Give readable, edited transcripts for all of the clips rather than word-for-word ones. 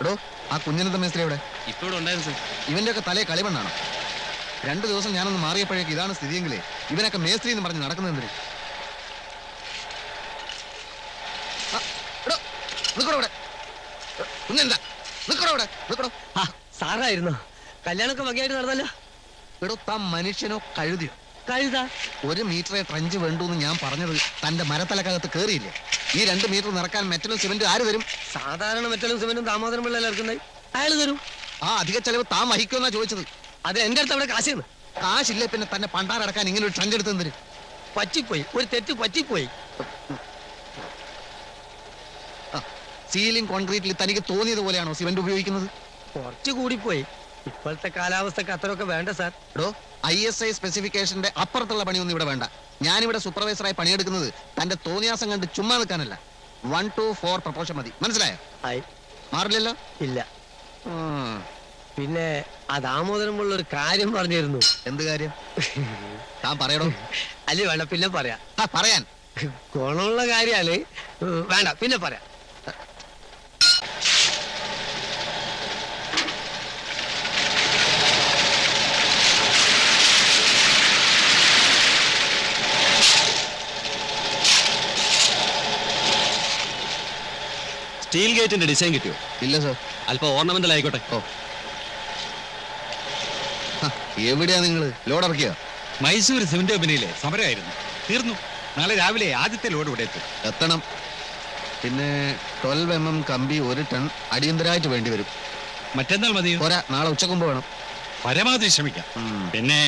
എടോ ആ കുഞ്ഞനന്ത മേസ്ത്രി എവിടെ? ഇപ്പോഴും ഉണ്ടായിരുന്നു സർ. ഇവന്റെ ഒക്കെ തലേ കളിമണ്ണാണോ? 2 ദിവസം ഞാനൊന്ന് മാറിയപ്പോഴേക്ക് ഇതാണ് സ്ഥിതിയെങ്കിലേ ഇവനൊക്കെ മേസ്ത്രി എന്ന് പറഞ്ഞ് നടക്കുന്നതെന്തിന്? കുഞ്ഞനന്ത നിക്കടോ ഇവിടെ, നിക്കടോ. സാറായിരുന്നോ? കല്യാണമൊക്കെ വകയായിട്ട് നടന്നല്ലോ. എടോ താൻ മനുഷ്യനോ കഴുതിയോ? കഴുതാ 1 മീറ്ററെ ട്രഞ്ച് വേണ്ടു എന്ന് ഞാൻ പറഞ്ഞത് തന്റെ മരത്തലക്കകത്ത് കേറിയില്ലേ? ഈ 2 മീറ്റർ നിറക്കാൻ മെറ്റലും സിമെന്റും ആര് തരും? സാധാരണ മെറ്റലും സിമെന്റും താമോദരം പിള്ളേർ ഇറക്കുന്നത് അയാൾ തരും. ആ അധിക ചെലവ് താൻ വഹിക്കുമെന്നാ ചോദിച്ചത്. അത് എന്റെ അടുത്ത് അവിടെ കാശിന്ന്. കാശില്ലേ പിന്നെ തന്നെ പണ്ടാരടക്കാൻ ഇങ്ങനെ ഒരു ട്രഞ്ച് എടുത്തെന്തിന്? പറ്റിപ്പോയി, ഒരു തെറ്റ് പറ്റിപ്പോയി. സീലിംഗ് കോൺക്രീറ്റിൽ തനിക്ക് തോന്നിയത് പോലെയാണോ സിമെന്റ് ഉപയോഗിക്കുന്നത്? കുറച്ച് കൂടിപ്പോയി. ഇപ്പോഴത്തെ കാലാവസ്ഥക്ക് അത്രയൊക്കെ വേണ്ട സാർ. എടോ ISI സ്പെസിഫിക്കേഷന്റെ അപ്പുറത്തുള്ള പണിയൊന്നും ഇവിടെ വേണ്ട. ഞാനിവിടെ സൂപ്പർവൈസറായി പണിയെടുക്കുന്നത് തന്റെ തോന്നിയാസം കണ്ട് ചുമ്മാ നിൽക്കാനല്ല. 1 to 4 പ്രപ്പോഷൻ മതി. മനസ്സിലായോ? മാറില്ലല്ലോ? ഇല്ല. പിന്നെ ആ ദാമോദരമുള്ള ഒരു കാര്യം പറഞ്ഞിരുന്നു. എന്ത് കാര്യം? താൻ പറയടോ. അല്ലേ വേണ്ട, പിന്നെ പറയാം. പറയാൻ ഗുണമുള്ള കാര്യാണ്. വേണ്ട, പിന്നെ പറയാം. സ്റ്റീൽ ഗേറ്റിന്റെ ഡിസൈൻ കിട്ടിയോ? ഇല്ല സർ. അല്പം ഓർണമെന്റൽ ആയിക്കോട്ടെ. ഓ എവിടെയാ നിങ്ങൾ? ലോഡ് ഇറക്കിയോ? മൈസൂർ സിമന്റ് കമ്പനിയിലെ സമരമായിരുന്നു, തീർന്നു. നാളെ രാവിലെ ആദ്യത്തെ ലോഡ് ഇവിടെ എത്തണം. പിന്നെ 12 mm കമ്പി 1 ടൺ അടിയന്തരമായിട്ട് വേണ്ടി വരും. മറ്റന്നാൾ മതി? പോരാ, നാളെ ഉച്ചക്കുമ്പോ വേണം. പരമാവധി ശ്രമിക്കാം. പിന്നെ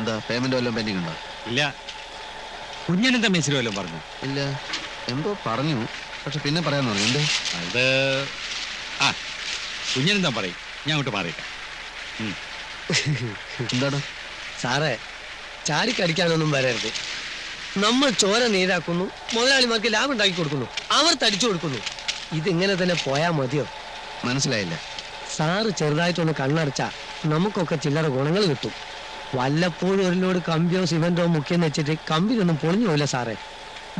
എന്താ പേയ്മെന്റ് വല്ലതും പെൻഡിങ് ഉണ്ടോ? ഇല്ല. കുഞ്ഞനന്ത മേസ്ത്രി വല്ലതും പറഞ്ഞു? ഇല്ല, എന്തോ പറഞ്ഞു, പക്ഷെ പിന്നെ പറയാന്ന് പറഞ്ഞു. എന്ത്? അത് കുഞ്ഞനന്താ പറയും, ഞാൻ അങ്ങോട്ട് മാറിയിട്ടാ. എന്താണ് സാറേ, ചാടിക്കടിക്കാനൊന്നും വരരുത്. നമ്മൾ ചോര നീരാക്കുന്നു, മുതലാളിമാർക്ക് ലാഭം ഉണ്ടാക്കി കൊടുക്കുന്നു, അവർ തടിച്ചു കൊടുക്കുന്നു. ഇതിങ്ങനെ തന്നെ പോയാ മതിയോ? മനസ്സിലായില്ല. സാറ് ചെറുതായിട്ടൊന്ന് കണ്ണടച്ചാ നമുക്കൊക്കെ ചില്ലറ ഗുണങ്ങൾ കിട്ടും. വല്ലപ്പോഴും ഒരു ലോഡ് കമ്പിയോ സിമെന്റോ മുക്കിയെന്ന് വെച്ചിട്ട് കമ്പിയൊന്നും പൊളിഞ്ഞു പോയില്ല സാറേ.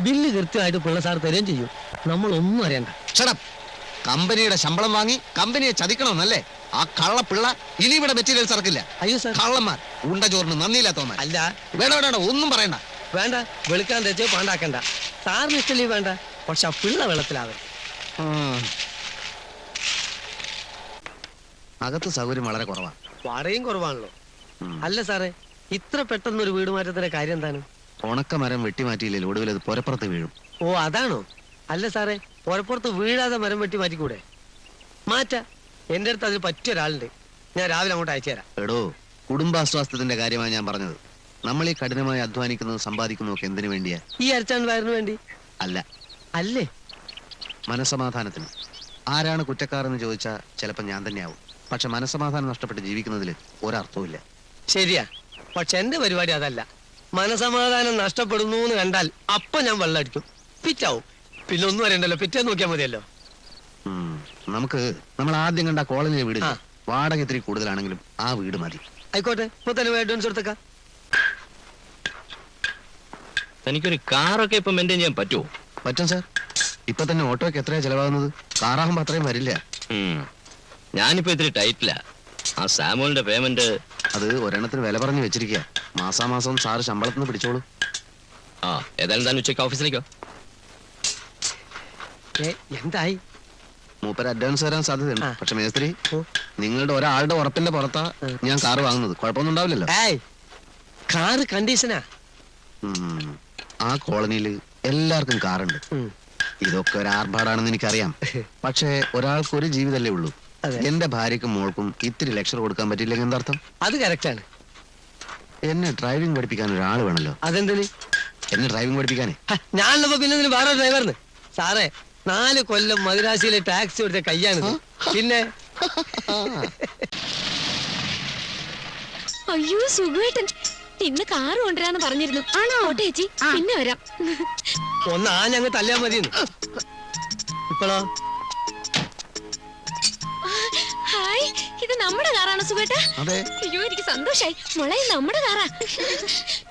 ബില്ല് കൃത്യമായിട്ട് പിള്ള സാർ തരുകയും ചെയ്യും. നമ്മളൊന്നും അറിയണ്ട. കമ്പനിയുടെ ശമ്പളം വാങ്ങി കമ്പനിയെ ചതിക്കണമെന്നല്ലേ ആ കള്ളപ്പിള്ള? ഇനി ഇവിടെ മെറ്റീരിയൽസ് ഇറക്കില്ല. അയ്യോ സാർ, കള്ളന്മാർ, ഉണ്ട ചോറിന് നന്ദിയില്ലാത്തവന്മാർ. അല്ല, വേണ്ട വേണ്ട, ഒന്നും പറയണ്ട. വേണ്ട, വെളുക്കാൻ തെച്ചോ പാണ്ടാക്കണ്ട. സാറിന് ഇഷ്ടല്ലേ വേണ്ട, പക്ഷെ ആ പിള്ള വെള്ളത്തിലാവേ. അകത്ത് സൗകര്യം വളരെ കുറവാണ്, വാടകയും കുറവാണല്ലോ. അല്ല സാറേ, ഇത്ര പെട്ടെന്ന് ഒരു വീട് മാറ്റത്തിന്റെ കാര്യം എന്താണ്? ഉണക്കമരം വെട്ടിമാറ്റിയില്ലേ ഒടുവിൽ അത് പുരപ്പുറത്ത് വീഴും. ഓ അതാണോ? അല്ല സാറേ, പുരപ്പുറത്ത് വീഴാതെ മരം വെട്ടി മാറ്റിക്കൂടെ? മാറ്റ. എന്റെ അടുത്ത് അതിന് പറ്റിയ ഒരാളുണ്ട്, ഞാൻ രാവിലെ അങ്ങോട്ട് അയച്ചു തരാം. എടോ, കുടുംബാസ്വാസ്ഥ്യത്തിന്റെ കാര്യമാണ് ഞാൻ പറഞ്ഞത്. നമ്മൾ ഈ കഠിനമായി അധ്വാനിക്കുന്നതും സമ്പാദിക്കുന്നതൊക്കെ എന്തിനു വേണ്ടിയാ? ഈ അരച്ചാൻ വയറിന് വേണ്ടി അല്ല. അല്ലേ? മനസ്സമാധാനത്തിന്. ആരാണ് കുറ്റക്കാരെന്ന് ചോദിച്ചാൽ ചിലപ്പോൾ ഞാൻ തന്നെയാവും. പക്ഷെ മനസ്സമാധാനം നഷ്ടപ്പെട്ട് ജീവിക്കുന്നതിൽ ഒരർത്ഥവുമില്ല. ശരിയാ, പക്ഷെ എന്റെ പരിപാടി അതല്ല. മനസമാധാനം നഷ്ടപ്പെടുന്നു എന്ന് കണ്ടാൽ അപ്പൊ ഞാൻ വെള്ളമടിക്കും, പിറ്റാവും. പിന്നെ ഒന്നും അറിയണ്ടല്ലോ, പിറ്റേ നോക്കിയാൽ മതിയല്ലോ. നമ്മൾ ആദ്യം കണ്ട കോളനിയിലെ വീട് വാടക ഇത്തിരി കൂടുതലാണെങ്കിലും ആ വീട് മതി. ആയിക്കോട്ടെ, ഇപ്പൊ തന്നെ അഡ്വാൻസ് എടുത്തേക്കാം. തനിക്കൊരു കാറൊക്കെ ഇപ്പൊ മെയിൻറ്റെയിൻ ചെയ്യാൻ പറ്റുമോ? പറ്റും സാർ. ഇപ്പൊ തന്നെ ഓട്ടോയ്ക്ക് എത്രയാ ചെലവാകുന്നത്? കാറാകുമ്പോ അത്രയും വരില്ല. ഞാനിപ്പോ ഇത്തിരി ടൈറ്റില്ല. ആ സാമുവലിന്റെ പേയ്മെന്റ് അത് ഒരെണ്ണത്തിന് വില പറഞ്ഞു വെച്ചിരിക്കുക. മാസാമാസം സാറ് ശമ്പളത്തിന് പിടിച്ചോളൂ. ഏതായാലും താൻ ഉച്ചയ്ക്ക് ഓഫീസിലേക്കോ? എന്തായി? മൂപ്പര് അഡ്വാൻസ് തരാൻ സാധ്യതയുണ്ട്. പക്ഷെ മേസ്ത്രി, നിങ്ങളുടെ ഒരാളുടെ ഉറപ്പിന്റെ പുറത്താ ഞാൻ കാറ് വാങ്ങുന്നത്. കുഴപ്പമൊന്നും ഉണ്ടാവില്ലല്ലോ? കാറ് കണ്ടീഷനാ. ആ കോളനിയില് എല്ലാവർക്കും കാറുണ്ട്. ഇതൊക്കെ ഒരു ആർഭാടാണെന്ന് എനിക്കറിയാം. പക്ഷെ ഒരാൾക്ക് ഒരു ജീവിതമല്ലേ ഉള്ളൂ. എന്റെ ഭാര്യക്കും മോൾക്കും ഇത്തിരി ലെക്ചർ കൊടുക്കാൻ പറ്റിയില്ലെങ്കിൽ എന്താർത്ഥം? അത് കറക്റ്റാണ്. എന്നെ ഡ്രൈവിംഗ് പഠിപ്പിക്കാൻ ഒരാള് വേണല്ലോ. അതെന്തിന്? എന്നെ ഡ്രൈവിംഗ് പഠിപ്പിക്കാനേ. ഞാനുള്ളപ്പോ പിന്നെ വേറെ ഡ്രൈവറിന്. സാറേ, 4 കൊല്ലം മദിരാശിയിലെ ടാക്സി കൊടുത്ത കയ്യാണിത്. പിന്നെ അയ്യോ സുഖേട്ടൻ, ഇന്ന് കാറ് കൊണ്ടുവരാന്ന് പറഞ്ഞിരുന്നു. ആണോ? ഓട്ടെ ചേച്ചി, പിന്നെ വരാം. ഒന്ന് ഞങ്ങൾ തല്ലാൻ മതിയെന്ന്. ഇപ്പോഴോ? ഹായ്, ഇത് നമ്മുടെ കാറാണ് സുഖേട്ടാ? അയ്യോ, എനിക്ക് സന്തോഷായി. മുളയും നമ്മുടെ കാറാ.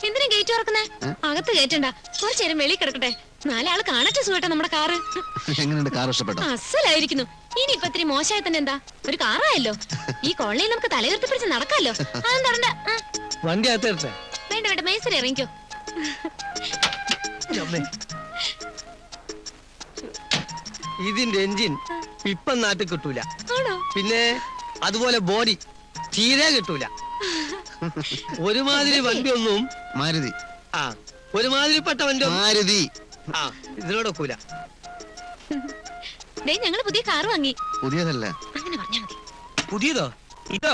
എന്തിനാ ഗേറ്റ് തുറക്കുന്നേ? അകത്ത് കയറ്റണ്ട, കുറച്ചേരം വെളി കിടക്കട്ടെ. നാലാള് കാണട്ടെ സുഖേട്ടാ നമ്മുടെ കാറ്. എങ്ങനെയുണ്ട് കാർ ഇഷ്ടപ്പെട്ടോ? അസലായിരിക്കുന്നു. ഇനി ഇപ്പൊ ഇത്തിരി മോശമായി തന്നെ എന്താ, ഒരു കാറായല്ലോ. ഈ കോളനിയിൽ നമുക്ക് തലയുർത്തി പിടിച്ച് നടക്കാലോ. അതൊന്നും തരണ്ട. വണ്ടി അകത്തേട്ടെ. വേണ്ട വേണ്ട, മേസ്തിരി ഇറങ്ങിക്കോ. ഇതിന്റെ എഞ്ചിൻ ഇപ്പം നാട്ടിൽ കിട്ടൂല. ആണോ? പിന്നെ അതുപോലെ ബോഡി തീരെ കിട്ടൂല. ഒരുമാതിരി വണ്ടിയൊന്നും മാരുതി. ആ ഒരുമാതിരിപ്പെട്ട വണ്ടി മാരുതി ആ ഇതിനോടൊക്കൂല. ദേ ഞങ്ങള് പുതിയ കാറ് വാങ്ങി. പുതിയതല്ല. അങ്ങനെ പറഞ്ഞാ മതി. പുതിയതോ? ഇതോ?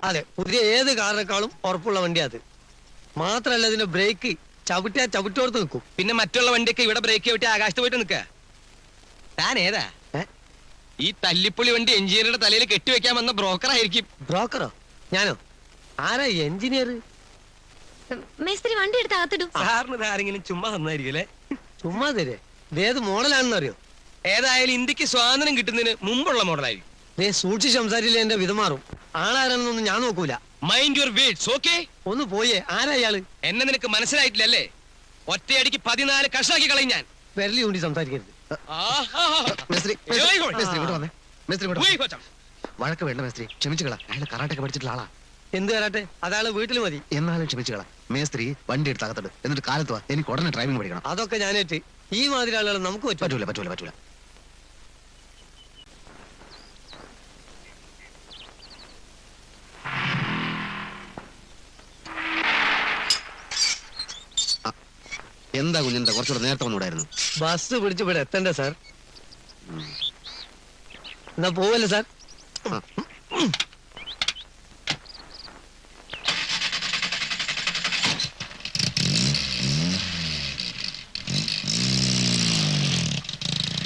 അതെ, പുതിയ ഏത് കാറിനേക്കാളും ഉറപ്പുള്ള വണ്ടി അത്. മാത്രല്ല ഇതിന്റെ ബ്രേക്ക് ചവിട്ടിയാ ചവിട്ടോർത്ത് നിൽക്കും. പിന്നെ മറ്റുള്ള വണ്ടിയൊക്കെ ഇവിടെ ബ്രേക്ക് ചവിട്ടി ആകാശത്ത് പോയിട്ട് നിൽക്ക. താൻ ഏതാ? ഈ തല്ലിപ്പുള്ളി വണ്ടി എഞ്ചിനീയറുടെ തലയിൽ കെട്ടിവെക്കാൻ വന്ന ബ്രോക്കർ ആയിരിക്കും. ബ്രോക്കറോ? ഞാനോ? ആരാ എഞ്ചിനീയർ? മേസ്തിരി വണ്ടി എടുത്ത് അകത്തിടും. സാറിന് ആരെങ്കിലും ചുമ്മാ തന്നായിരിക്കും അല്ലേ? ചുമ്മാ തരേ. ഇതേത് മോഡലാണെന്ന് അറിയോ? ഏതായാലും ഇന്ത്യക്ക് സ്വാതന്ത്ര്യം കിട്ടുന്നതിന് മുമ്പുള്ള മോഡലായിരിക്കും. സൂക്ഷിച്ച് സംസാരിച്ചില്ല എന്റെ വിധമാറും. ആളാരാണെന്നൊന്നും ഞാൻ നോക്കൂല. Mind your words, okay? ഒന്ന് പോയേ. ആരാ ഇയാള്? എന്നെ നിനക്ക് മനസ്സിലായിട്ടില്ലല്ലേ? ഒറ്റയടിക്ക് 14 കഷാക്കി കളയും ഞാൻ. വിരലി കൊണ്ട് സംസാരിക്കരുത്. ആഹാ. മേസ്ത്രി, മേസ്ത്രി, മേസ്ത്രി ഇങ്ങോട്ട് വന്നേ. മേസ്ത്രി ഇങ്ങോട്ട് ഉയ് വന്നേ. കൊച്ചം. വഴക്ക് വേണ്ട മേസ്ത്രി, ക്ഷമിച്ചുകളാ. അയാൾ കറാട്ടൊക്കെ പഠിച്ചിട്ടുള്ള ആളാ. എന്ത് വരാട്ടെ, അതാള് വീട്ടിൽ മതി. എന്നാലും ക്ഷമിച്ചുകളാ. മേസ്ത്രി വണ്ടി എടുത്ത് അകത്തോട്ട്, എന്നിട്ട് കാലത്ത് വാ. എനിക്ക് ഉടനെ ഡ്രൈവിംഗ് പഠിക്കണം. അതൊക്കെ ഞാനേറ്റ്. ഈ മാതിരി ആളുകൾ നമുക്ക് പറ്റും. പറ്റൂല പറ്റൂല പറ്റൂല. എന്താ കുഞ്ഞെന്താ കുറച്ചുകൂടെ നേരത്തെ വന്നൂടായിരുന്നു? ബസ് പിടിച്ച് ഇവിടെ എത്തണ്ടേ സാർ? എന്നാ പോവല്ലേ സാർ?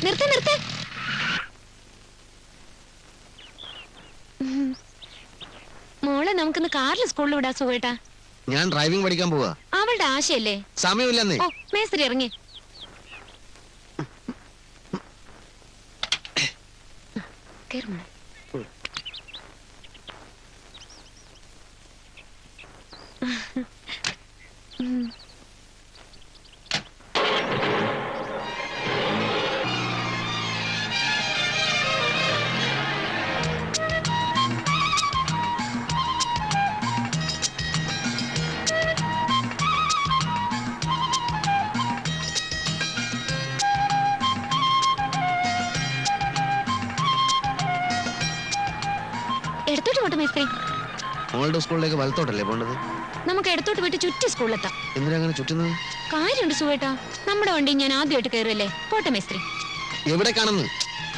നിർത്ത് നിർത്ത്. മോളെ നമുക്കിന്ന് കാറിൽ സ്കൂളിൽ വിടാ സുഖേട്ടാ. ഞാൻ ഡ്രൈവിംഗ് പഠിക്കാൻ പോവാ. അവളുടെ ആശയല്ലേ? സമയമില്ലെന്നേ. ഓ മേസ്തിരി ഇറങ്ങി. കേറ് മോളെ. എടുത്തോട്ട് പോട്ടെ മേസ്തിരി. മോളുടെ സ്കൂളിലേക്ക് വലത്തോട്ടല്ലേ പോണ്ടത്? നമുക്ക് എടുത്തോട്ട് പോയിട്ട് ചുറ്റി സ്കൂളിലെത്താം. എന്തിനാ അങ്ങനെ ചുറ്റുന്നത്? കാര്യമുണ്ട് സുഖേട്ടാ. നമ്മുടെ വണ്ടി ഞാൻ ആദ്യമായിട്ട് കയറല്ലേ. പോട്ടെ മേസ്തിരി. എവിടെ കാണുന്നു?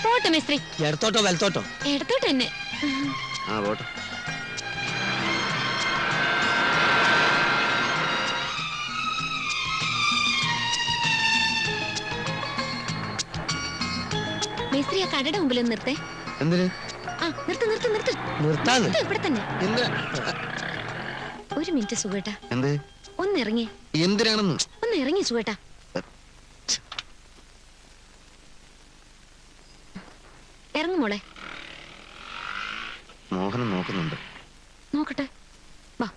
പോട്ടെ മേസ്തിരി. എടുത്തോട്ടോ വലത്തോട്ടോ? എടുത്തോട്ട് തന്നെ. ആ പോട്ടെ. മേസ്തിരി ആ കടയുടെ മുമ്പിൽ ഒന്ന് നിർത്തേ. എന്തിന്? ആ നിർത്ത് നിർത്ത് നിർത്ത്. നിർത്താന്ന്? നിർത്ത് ഇവിടെ തന്നെ. എന്തിനാ? ഒരു മിനിറ്റ് സുഖേട്ടാ. എന്ത്? ഒന്ന് ഇറങ്ങി. എന്തിനാണെന്ന്? ഒന്ന് ഇറങ്ങി സുഖേട്ടാ. ഇറങ്ങു മോളെ. മോഹനം നോക്കുന്നുണ്ട്. നോക്കട്ടെ. വാ.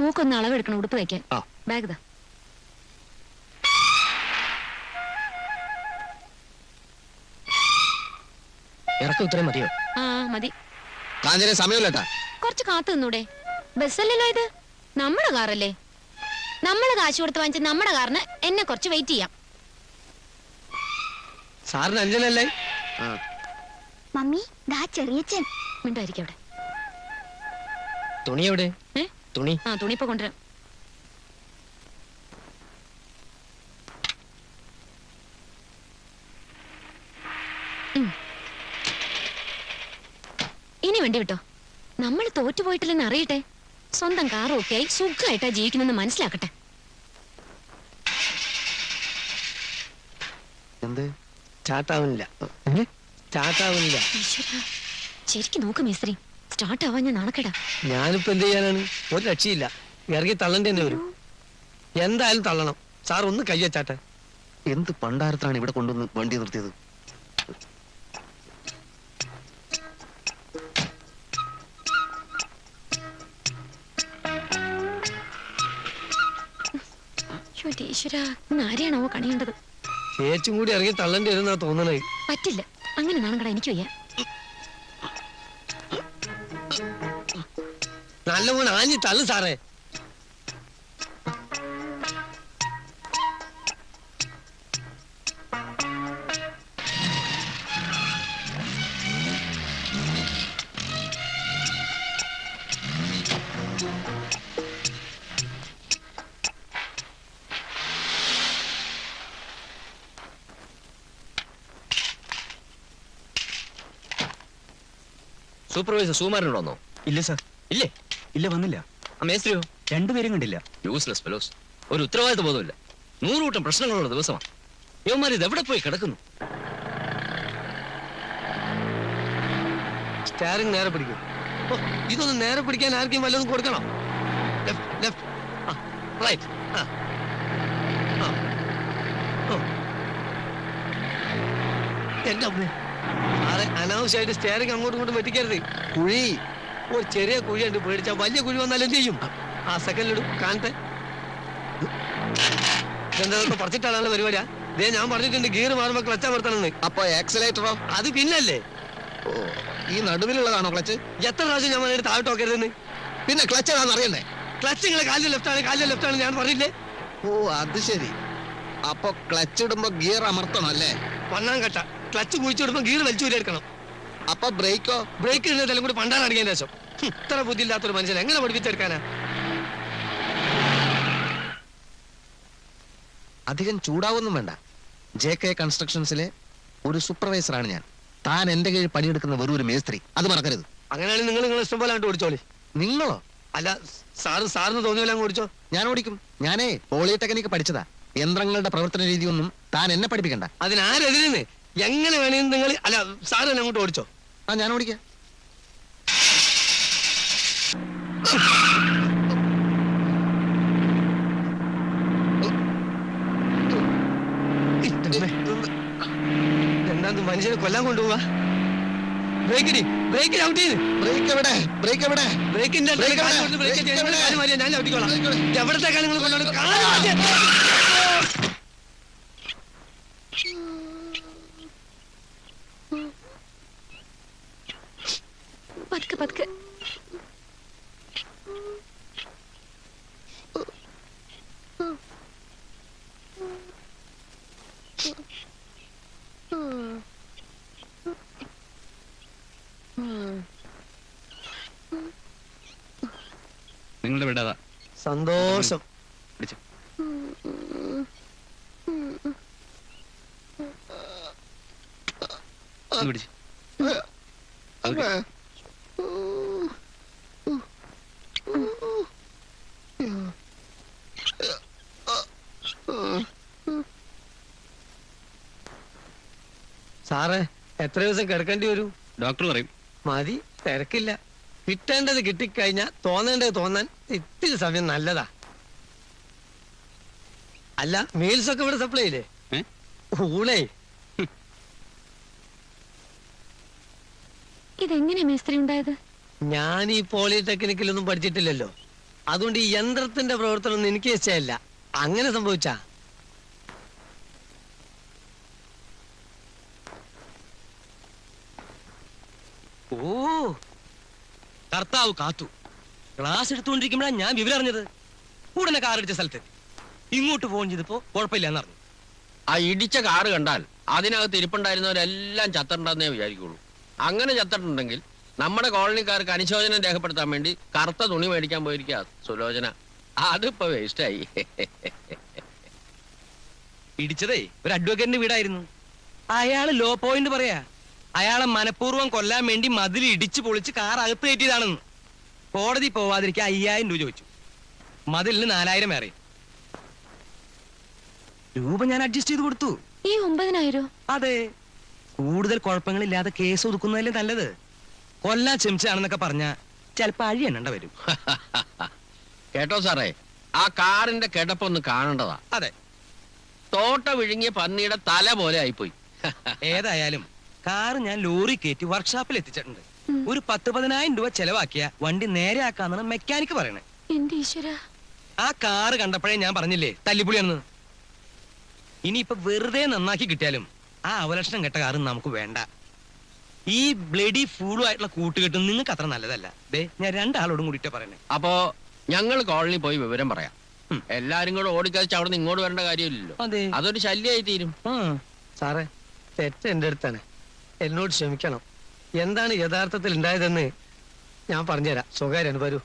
മൂക്കൊന്ന് അളവെടുക്കണം ഉടുപ്പ് വയ്ക്കാൻ. ആ. ബാഗ് ദാ. ഇറക്കം ഇത്രയും മതിയോ? ആ മതി. കാഞ്ചന സമയമില്ലട്ടാ. കുറച്ച് കാത്തു നിന്നൂടെ? ബസ്സല്ലല്ലോ ഇത്, നമ്മുടെ കാറല്ലേ. നമ്മള് കാശ് കൊടുത്ത് വാങ്ങിച്ച നമ്മുടെ കാറിന് എന്നെ കുറച്ച് വെയിറ്റ് ചെയ്യാം. സാറിന് അഞ്ചനല്ലേ? ആ. മമ്മി ദാ ചെറിയച്ഛൻ. മിണ്ടായിരിക്കും അവിടെ. തുണി എവിടെ? തുണി? ആ തുണി ഇപ്പൊ കൊണ്ടുവരാം. ഇനി വണ്ടി വിട്ടോ. നമ്മൾ തോറ്റുപോയിട്ടില്ലെന്ന് അറിയട്ടെ. സ്വന്തം കാറും ഒക്കെ ആയി സുഖമായിട്ടാ ജീവിക്കുന്നെന്ന് മനസ്സിലാക്കട്ടെ. എന്ത്? ചാട്ടാവുന്നില്ല. ചാട്ടാവുന്നില്ല. ഈശ്വരാ, ശരിക്കും നോക്ക് മേസ്ത്രി. സ്റ്റാർട്ട് ആവാൻ ഞാൻ നാണക്കേടാ. ഞാനിപ്പോ എന്ത് ചെയ്യാനാണ്? ഒരു രക്ഷയില്ല. ഇറങ്ങി തള്ളണ്ടേ തന്നെ വരും. എന്തായാലും തള്ളണം. സാർ ഒന്ന് കയ്യച്ചാട്ടെ. എന്ത് പണ്ടാരത്താണ് ഇവിടെ കൊണ്ടുവന്ന് വണ്ടി നിർത്തിയത്? അയ്യോ ഈശ്വര, ആരെയാണോ കണിയേണ്ടത്? ചേച്ചും കൂടി ഇറങ്ങി തള്ളേണ്ടി വരുന്നാ തോന്നണേ. പറ്റില്ല, അങ്ങനെ നാണക്കട എനിക്ക് വയ്യ. നല്ല മോൻ ആഞ്ഞി തള്ളു സാറേ. സൂപ്പർവൈസർ സുകുമാരനോട് വന്നോ? ഇല്ല സർ. ഇല്ലേ? ഇല്ല, വന്നില്ല. ആ മേസ്ത്രിയോ? രണ്ടുപേരും കണ്ടില്ല. Useless fellows. ഒരു ഉത്തരവാദിത്വ ബോധമില്ല. 100 കൂട്ടം പ്രശ്നങ്ങളുള്ള ദിവസമാണ്. യവന്മാർ ഇത് എവിടെ പോയി കിടക്കുന്നു? സ്റ്റാറിങ് നേരെ പിടിക്കും. ഓ, ഇതൊന്ന് നേരെ പിടിക്കാൻ ആർക്കും വല്ലതും കൊടുക്കണം. Left, left, right. എന്റെ അമ്മേ, സാറേ അനാവശ്യമായിട്ട് സ്റ്റാറിങ് അങ്ങോട്ടും ഇങ്ങോട്ടും വെട്ടിക്കരുത്. കുഴി, ഒരു ചെറിയ കുഴിയുണ്ട്, പേടിച്ചാ വലിയ കുഴി വന്നാൽ എന്ത് ചെയ്യും? ആ സെക്കൻഡിലിടും, കാണട്ടെ. ഇതെന്താ പറിച്ചിട്ടാണല്ലോ പരിപാടിയാ? ദേ ഞാൻ പറഞ്ഞിട്ടുണ്ട് ഗിയർ മാറുമ്പോ ക്ലച്ച് അമർത്തണമെന്ന്. അപ്പൊ ആക്സിലേറ്ററോ? അത് പിന്നല്ലേ. ഓ, ഈ നടുവിലുള്ളതാണോ ക്ലച്ച്? എത്ര പ്രാവശ്യം ഞാൻ പറഞ്ഞിട്ട് താഴോട്ട് നോക്കരുതെന്ന്. പിന്നെ ക്ലച്ച് ഏതാണെന്ന് അറിയണ്ടേ? ക്ലച്ച് നിങ്ങളെ കാലിന്റെ ലെഫ്റ്റ് ആണ് ഞാൻ പറഞ്ഞില്ലേ? ഓ, അത് ശരി. അപ്പൊ ക്ലച്ച് ഇടുമ്പോ ഗിയർ അമർത്തണം അല്ലേ? പണ്ണാൻ കട്ട. ക്ലച്ച് കുഴിച്ചിടുമ്പോ ഗിയർ വലിച്ചൂരെടുക്കണം. അപ്പൊ ബ്രേക്കോ? ബ്രേക്ക് ഇടുന്നതെല്ലാം കൂടി പണ്ടാൻ അടിക്കാൻ ശേഷം. ഇത്ര ബുദ്ധിയില്ലാത്തൊരു മനുഷ്യൻ എങ്ങനെ പഠിപ്പിച്ചെടുക്കാനാ? അധികം ചൂടാവൊന്നും വേണ്ട. JK കൺസ്ട്രക്ഷൻസിലെ ഒരു സൂപ്പർവൈസറാണ് ഞാൻ. താൻ എന്റെ കീഴിൽ പണിയെടുക്കുന്ന വെറും ഒരു മേസ്ത്രി, അത് മറക്കരുത്. അങ്ങനെയാണെങ്കിൽ നിങ്ങൾ ഇഷ്ടം പോലെ അങ്ങോട്ട് ഓടിച്ചോളി. നിങ്ങളോ? അല്ല, സാറിന് തോന്നിയല്ല അങ്ങ് ഓടിച്ചോ. ഞാൻ ഓടിക്കും. ഞാനേ പോളിടെക്നിക്ക് പഠിച്ചതാ. യന്ത്രങ്ങളുടെ പ്രവർത്തന രീതിയൊന്നും താൻ എന്നെ പഠിപ്പിക്കണ്ട. അതിനാരെതിരെന്ന് എങ്ങനെ വേണേലും നിങ്ങൾ, അല്ല സാറ് തന്നെ അങ്ങോട്ട് ഓടിച്ചോ. ആ, ഞാൻ ഓടിക്കാം. എന്താ മനുഷ്യനെ കൊല്ലാൻ കൊണ്ടുപോവാ? ബ്രേക്ക് ഔട്ട് ചെയ്ത്. ബ്രേക്ക് എവിടെ? ബ്രേക്ക് എവിടെ? ബ്രേക്കിന്റെ ബ്രേക്ക് എവിടെ? ഞാൻ ഔട്ടിക്കോളാം. എവിടത്തേക്കാ നിങ്ങൾ കൊണ്ടുപോകുന്നത്? പതുക്കെ പതുക്കെ. നിങ്ങളുടെ വിടാതാ. സന്തോഷം. പിടിച്ചു. ഒന്ന് പിടിച്ച്. പതുക്കെ. സാറേ, എത്ര ദിവസം കിടക്കേണ്ടി വരും? ഡോക്ടർ പറയും. മതി, തിരക്കില്ല. കിട്ടേണ്ടത് കിട്ടിക്കഴിഞ്ഞാ തോന്നേണ്ടത് തോന്നാൻ ഇത്തിരി സമയം നല്ലതാ. അല്ല, മീൽസ് ഒക്കെ ഇവിടെ സപ്ലൈ ഇല്ലേ? ഊണേ. ഇതെങ്ങനെ മേസ്ത്രി ഉണ്ടായത്? ഞാൻ ഈ പോളിടെക്നിക്കിലൊന്നും പഠിച്ചിട്ടില്ലല്ലോ. അതുകൊണ്ട് ഈ യന്ത്രത്തിന്റെ പ്രവർത്തനം ഒന്നും എനിക്ക് ഇഷ്ടമല്ല. അങ്ങനെ സംഭവിച്ചാ ഓ, കർത്താവ് കാത്തു. ക്ലാസ് എടുത്തുകൊണ്ടിരിക്കുമ്പോഴാണ് ഞാൻ വിവരം അറിഞ്ഞത്. ഉടനെ കാർ അടിച്ച സ്ഥലത്ത് ഇങ്ങോട്ട് ഫോൺ ചെയ്തപ്പോ കുഴപ്പമില്ലെന്ന് അറിഞ്ഞു. ആ ഇടിച്ച കാറ് കണ്ടാൽ അതിനകത്ത് ഇരിപ്പുണ്ടായിരുന്നവരെല്ലാം ചത്തിട്ടുണ്ടെന്നേ വിചാരിക്കുള്ളൂ. അങ്ങനെ ചത്തിട്ടുണ്ടെങ്കിൽ നമ്മുടെ കോളനിക്കാർക്ക് അനുശോചനം രേഖപ്പെടുത്താൻ വേണ്ടി കറുത്ത തുണി മേടിക്കാൻ പോയിരിക്കുക സുലോചന. അതിപ്പോ വേസ്റ്റായി. ഇടിച്ചതേ ഒരു അഡ്വക്കേറ്റിന്റെ വീടായിരുന്നു. അയാള് ലോ പോയിന്റ് പറയാ. അയാളെ മനഃപൂർവ്വം കൊല്ലാൻ വേണ്ടി മതിൽ ഇടിച്ചു പൊളിച്ച് കാർ അകത്ത് കയറ്റിയതാണെന്ന്. കോടതി പോവാതിരിക്കാൻ 5000 രൂപ ചോദിച്ചു. മതിലിന് 4000 വേറെ രൂപ ഞാൻ അഡ്ജസ്റ്റ് ചെയ്ത് കൊടുത്തു. ഈ 9000? അതെ, കൂടുതൽ കുഴപ്പങ്ങളില്ലാതെ കേസ് ഒതുക്കുന്നതല്ലേ നല്ലത്. കൊല്ലാൻ ചെമിച്ചാണെന്നൊക്കെ പറഞ്ഞാ ചിലപ്പോ അഴി എണ്ണണ്ട വരും. കേട്ടോ സാറേ, ആ കാറിന്റെ കിടപ്പൊന്ന് കാണേണ്ടതാ. അതെ, തോട്ട വിഴുങ്ങിയ പന്നിയുടെ തല പോലെ ആയിപ്പോയി. ഏതായാലും കാറ് ഞാൻ ലോറി കയറ്റി വർക്ക്ഷോപ്പിൽ എത്തിച്ചിട്ടുണ്ട്. ഒരു 10-10000 രൂപ ചെലവാക്കിയ വണ്ടി നേരെ ആക്കാന്നാണ് മെക്കാനിക്ക് പറയണേ. എന്റെ ഈശ്വര. ആ കാറ് കണ്ടപ്പോഴേ ഞാൻ പറഞ്ഞില്ലേ തല്ലിപ്പുളിയാണെന്ന്. ഇനിയിപ്പൊ വെറുതെ നന്നാക്കി കിട്ടിയാലും ആ അവലക്ഷണം കെട്ട കാറ് നമുക്ക് വേണ്ട. ഈ ബ്ലഡി ഫൂളും ആയിട്ടുള്ള കൂട്ടുകെട്ടും നിങ്ങൾക്ക് അത്ര നല്ലതല്ല. ദേ ഞാൻ രണ്ടാളോടും കൂടിയിട്ടാ പറയണേ. അപ്പോ ഞങ്ങൾ കോളനി പോയി വിവരം പറയാം. എല്ലാരും കൂടെ ഓടിക്കളിച്ച് അവിടെ നിന്ന് ഇങ്ങോട്ട് വരേണ്ട കാര്യമില്ലല്ലോ. അതെ. അതൊരു ശല്യമായി തീരും. സാറേ, തെറ്റ് എന്റെ അടുത്താണ്. എന്നോട് ക്ഷമിക്കണം. എന്താണ് യഥാർത്ഥത്തിൽ ഉണ്ടായതെന്ന് ഞാൻ പറഞ്ഞുതരാം. സ്വകാര്യാണ്, വരൂ.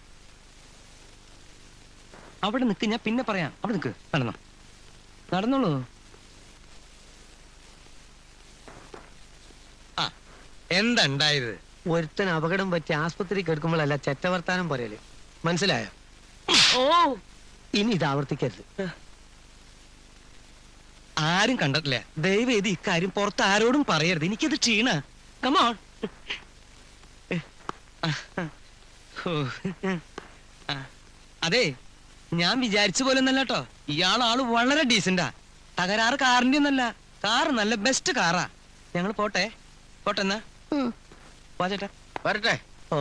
അവിടെ നിക്ക്, ഞാൻ പിന്നെ പറയാം. അവിടെ നിക്ക്, നടന്നോ, നടന്നോളൂ. ആ, എന്താ ഉണ്ടായത്? ഒരുത്തൻ അപകടം പറ്റി ആസ്പത്രിക്ക് എടുക്കുമ്പോഴല്ല ചെറ്റവർത്താനം പറയല്. മനസ്സിലായോ? ഓ, ഇനി ഇത് ആവർത്തിക്കരുത്. ആരും കണ്ടിട്ടില്ല. ദയവേദി ഇക്കാര്യം പുറത്ത് ആരോടും പറയരുത്. എനിക്കത് ക്ഷീണ. കമോൺ. അതെ, ഞാൻ വിചാരിച്ച പോലെ ഒന്നല്ല കേട്ടോ. ഇയാളാള് വളരെ ഡീസന്റാ. തകരാറ് കാറിന്റെ ഒന്നല്ല. കാറ് നല്ല ബെസ്റ്റ് കാറാ. ഞങ്ങൾ പോട്ടെ. പോട്ടെ എന്നാ. വാ ചേട്ടാ. വരട്ടെ. ഓ,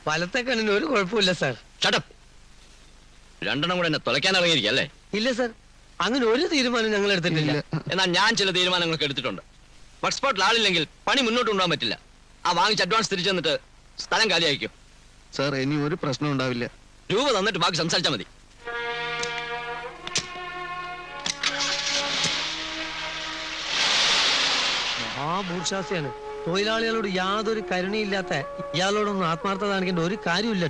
വലത്തെ കണ്ണിന് ഒരു കുഴപ്പമില്ല സാർ. ഷട്ടപ്പ്. രണ്ടെണ്ണം കൂടെ എന്നെ തുലയ്ക്കാൻ ഇറങ്ങിയിരിക്കും അല്ലേ? ഇല്ല സാർ, അങ്ങനെ ഒരു തീരുമാനം ഞങ്ങൾ എടുത്തിട്ടില്ല. എന്നാൽ ഞാൻ ചില തീരുമാനങ്ങളൊക്കെ എടുത്തിട്ടുണ്ട്. വർക്ക് സ്പോട്ടിൽ ആളില്ലെങ്കിൽ പണി മുന്നോട്ട് കൊണ്ടുപോകാൻ പറ്റില്ല. ആ വാങ്ങിച്ച അഡ്വാൻസ് തിരിച്ചു തന്നിട്ട് സ്ഥലം കാലിയായിരിക്കും. സാർ, ഇനി ഒരു പ്രശ്നം ഉണ്ടാവില്ല. രൂപ തന്നിട്ട് ബാക്കി സംസാരിച്ചാൽ മതി. മഹാഭൂർഷാസിയാണ്. തൊഴിലാളികളോട് യാതൊരു കരുണയില്ലാത്ത ഇയാളോടൊന്നും ആത്മാർത്ഥത കാണിക്കേണ്ട ഒരു കാര്യമില്ല.